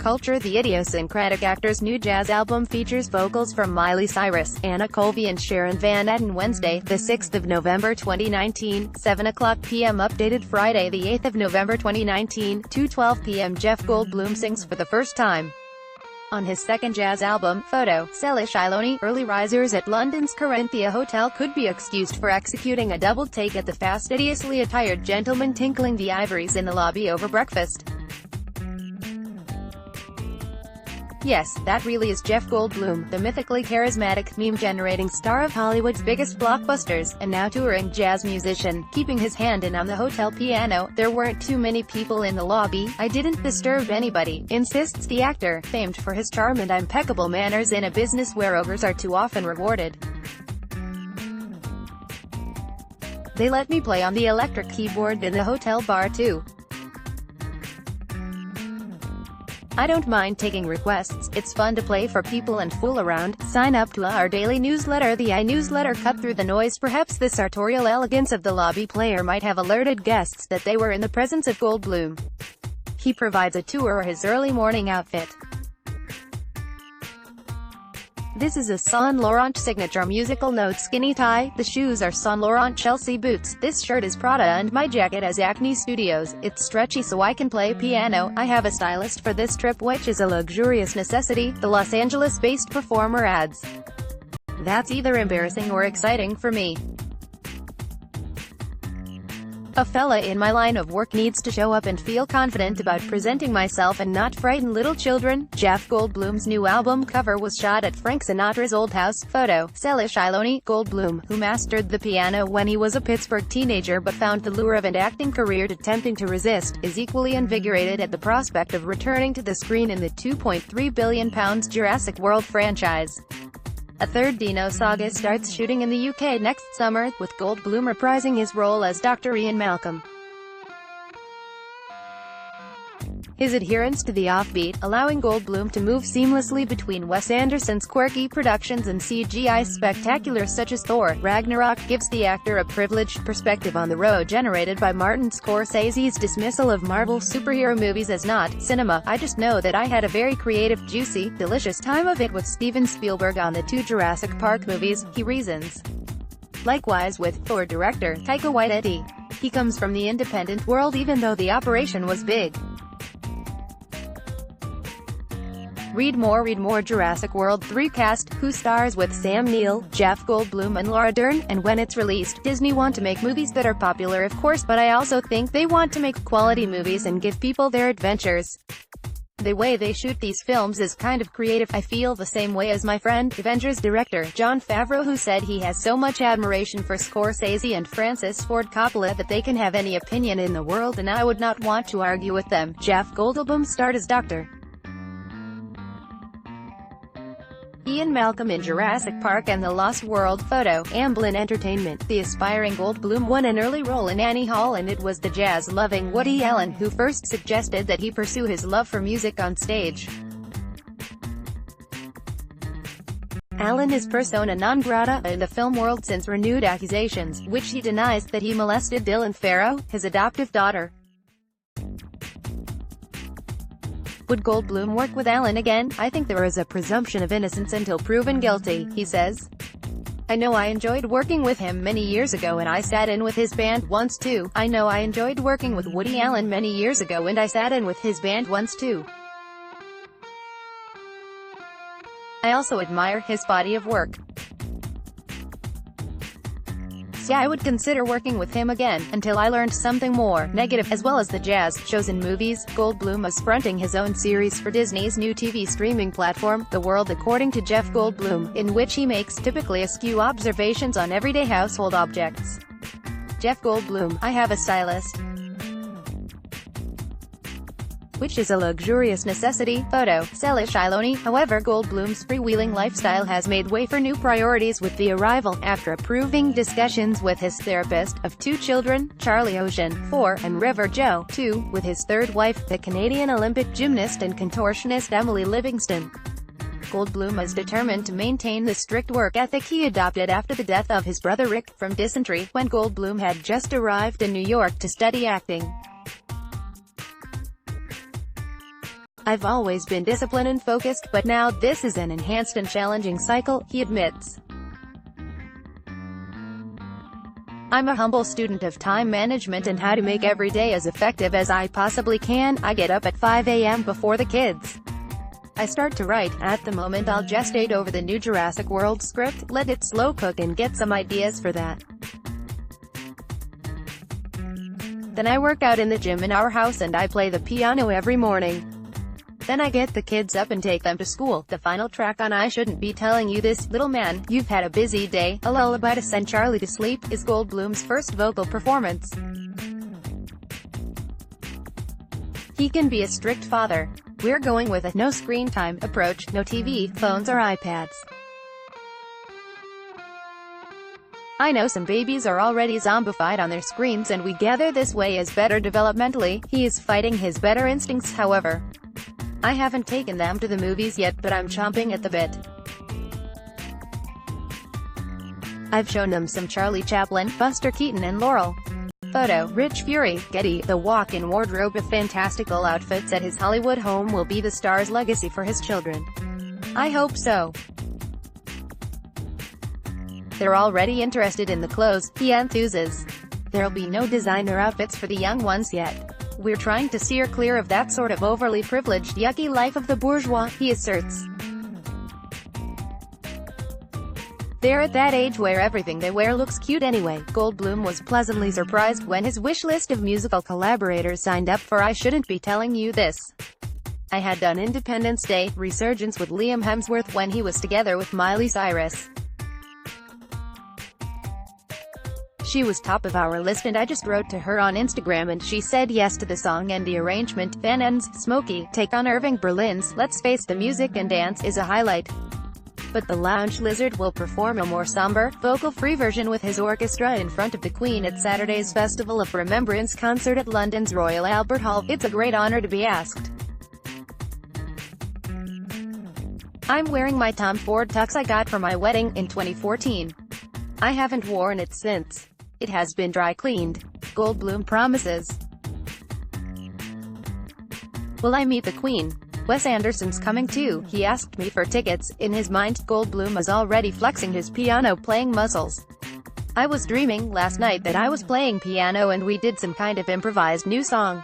Culture The Idiosyncratic Actor's new jazz album features vocals from Miley Cyrus, Anna Calvi and Sha Van Etten. Wednesday, the 6th of November 2019, 7:00 p.m. Updated Friday, the 8th of November 2019, 2:12 p.m. Jeff Goldblum sings for the first time on his second jazz album, Photo, Cello. Early risers at London's Corinthia Hotel could be excused for executing a double take at the fastidiously attired gentleman tinkling the ivories in the lobby over breakfast. Yes, that really is Jeff Goldblum, the mythically charismatic, meme-generating star of Hollywood's biggest blockbusters, and now touring jazz musician, keeping his hand in on the hotel piano. There weren't too many people in the lobby. I didn't disturb anybody, insists the actor, famed for his charm and impeccable manners in a business where ogres are too often rewarded. They let me play on the electric keyboard in the hotel bar too. I don't mind taking requests, it's fun to play for people and fool around. Sign up to our daily newsletter, the iNewsletter. Cut through the noise. Perhaps the sartorial elegance of the lobby player might have alerted guests that they were in the presence of Goldblum. He provides a tour of his early morning outfit. This is a Saint Laurent signature musical note skinny tie. The shoes are Saint Laurent Chelsea boots. This shirt is Prada and my jacket is Acne Studios. It's stretchy so I can play piano. I have a stylist for this trip, which is a luxurious necessity, the Los Angeles-based performer adds. That's either embarrassing or exciting for me. A fella in my line of work needs to show up and feel confident about presenting myself and not frighten little children. Jeff Goldblum's new album cover was shot at Frank Sinatra's old house. Photo, Cello. Goldblum, who mastered the piano when he was a Pittsburgh teenager but found the lure of an acting career attempting to resist, is equally invigorated at the prospect of returning to the screen in the £2.3 billion Jurassic World franchise. A third Dino saga starts shooting in the UK next summer, with Goldblum reprising his role as Dr. Ian Malcolm. His adherence to the offbeat, allowing Goldblum to move seamlessly between Wes Anderson's quirky productions and CGI spectaculars such as Thor: Ragnarok, gives the actor a privileged perspective on the road generated by Martin Scorsese's dismissal of Marvel superhero movies as not cinema. I just know that I had a very creative, juicy, delicious time of it with Steven Spielberg on the 2 Jurassic Park movies, he reasons. Likewise with Thor director Taika Waititi. He comes from the independent world even though the operation was big. Read more. Jurassic World 3 cast, who stars with Sam Neill, Jeff Goldblum and Laura Dern. And when it's released, Disney want to make movies that are popular of course, but I also think they want to make quality movies and give people their adventures. The way they shoot these films is kind of creative. I feel the same way as my friend, Avengers director Jon Favreau, who said he has so much admiration for Scorsese and Francis Ford Coppola that they can have any opinion in the world and I would not want to argue with them. Jeff Goldblum starred as Dr. Ian Malcolm in Jurassic Park and the Lost World. Photo, Amblin Entertainment. The aspiring Goldblum won an early role in Annie Hall, and it was the jazz-loving Woody Allen who first suggested that he pursue his love for music on stage. Allen is persona non grata in the film world since renewed accusations, which he denies, that he molested Dylan Farrow, his adoptive daughter. Would Goldblum work with Allen again? I think there is a presumption of innocence until proven guilty, he says. I know I enjoyed working with him many years ago and I sat in with his band once too. I know I enjoyed working with Woody Allen many years ago and I sat in with his band once too. I also admire his body of work. Yeah, I would consider working with him again, until I learned something more negative, as well as the jazz shows and movies. Goldblum is fronting his own series for Disney's new TV streaming platform, The World According to Jeff Goldblum, in which he makes typically askew observations on everyday household objects. Jeff Goldblum, I have a stylist, which is a luxurious necessity. Photo, Cello. However, Goldblum's freewheeling lifestyle has made way for new priorities with the arrival, after approving discussions with his therapist, of 2 children, Charlie Ocean, 4, and River Joe, 2, with his third wife, the Canadian Olympic gymnast and contortionist Emily Livingston. Goldblum is determined to maintain the strict work ethic he adopted after the death of his brother Rick, from dysentery, when Goldblum had just arrived in New York to study acting. I've always been disciplined and focused, but now this is an enhanced and challenging cycle, he admits. I'm a humble student of time management and how to make every day as effective as I possibly can. I get up at 5 a.m. before the kids. I start to write. At the moment I'll gestate over the new Jurassic World script, let it slow cook and get some ideas for that. Then I work out in the gym in our house and I play the piano every morning. Then I get the kids up and take them to school. The final track on I Shouldn't Be Telling You This, Little Man, You've Had a Busy Day, a lullaby to send Charlie to sleep, is Goldblum's first vocal performance. He can be a strict father. We're going with a no screen time approach, no TV, phones or iPads. I know some babies are already zombified on their screens and we gather this way as better developmentally. He is fighting his better instincts, however. I haven't taken them to the movies yet, but I'm chomping at the bit. I've shown them some Charlie Chaplin, Buster Keaton and Laurel. Photo, Rich Fury, Getty. The walk-in wardrobe of fantastical outfits at his Hollywood home will be the star's legacy for his children. I hope so. They're already interested in the clothes, he enthuses. There'll be no designer outfits for the young ones yet. We're trying to steer clear of that sort of overly privileged, yucky life of the bourgeois, he asserts. They're at that age where everything they wear looks cute anyway. Goldblum was pleasantly surprised when his wish list of musical collaborators signed up for I Shouldn't Be Telling You This. I had done Independence Day, Resurgence with Liam Hemsworth when he was together with Miley Cyrus. She was top of our list and I just wrote to her on Instagram and she said yes to the song and the arrangement. Van Ends, Smokey, take on Irving Berlin's Let's Face the Music and Dance is a highlight. But the Lounge Lizard will perform a more somber, vocal-free version with his orchestra in front of the Queen at Saturday's Festival of Remembrance concert at London's Royal Albert Hall. It's a great honor to be asked. I'm wearing my Tom Ford tux I got for my wedding in 2014. I haven't worn it since. It has been dry cleaned. Goldblum promises. Will I meet the Queen? Wes Anderson's coming too. He asked me for tickets. In his mind, Goldblum is already flexing his piano-playing muscles. I was dreaming last night that I was playing piano and we did some kind of improvised new song.